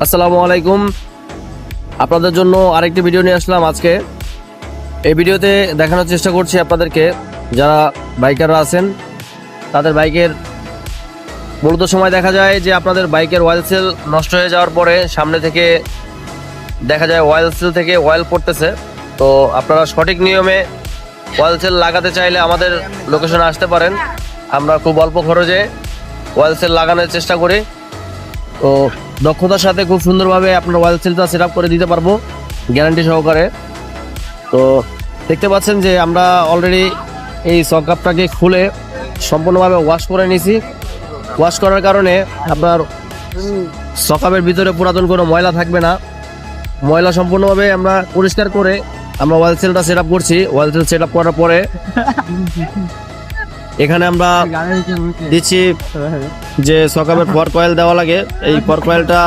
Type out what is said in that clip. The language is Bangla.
আসসালামু আলাইকুম। আপনাদের জন্য আরেকটি ভিডিও নিয়ে আসলাম আজকে। এই ভিডিওতে দেখানোর চেষ্টা করছি আপনাদেরকে, যারা বাইকাররা আছেন তাদের বাইকের মূলত সময় দেখা যায় যে আপনাদের বাইকের অয়েল সেল নষ্ট হয়ে যাওয়ার পরে সামনে থেকে দেখা যায় অয়েল সেল থেকে অয়েল পড়তেছে। তো আপনারা সঠিক নিয়মে অয়েল সেল লাগাতে চাইলে আমাদের লোকেশনে আসতে পারেন। আমরা খুব অল্প খরচে অয়েল সেল লাগানোর চেষ্টা করি। তো দক্ষতার সাথে খুব সুন্দরভাবে আপনার অয়েল সেলটা সেট আপ করে দিতে পারবো গ্যারান্টি সহকারে। তো দেখতে পাচ্ছেন যে আমরা অলরেডি এই সকাপটাকে খুলে সম্পূর্ণভাবে ওয়াশ করে নিয়েছি। ওয়াশ করার কারণে আপনার সকাপের ভিতরে পুরাতন কোনো ময়লা থাকবে না। ময়লা সম্পূর্ণভাবে আমরা পরিষ্কার করে আমরা অয়েল সেলটা সেট আপ করছি। অয়েল সেল সেট আপ করার পরে এখানে আমরা দিচ্ছি যে সকাপের ফর কয়েল দেওয়া লাগে। এই ফর কয়েলটা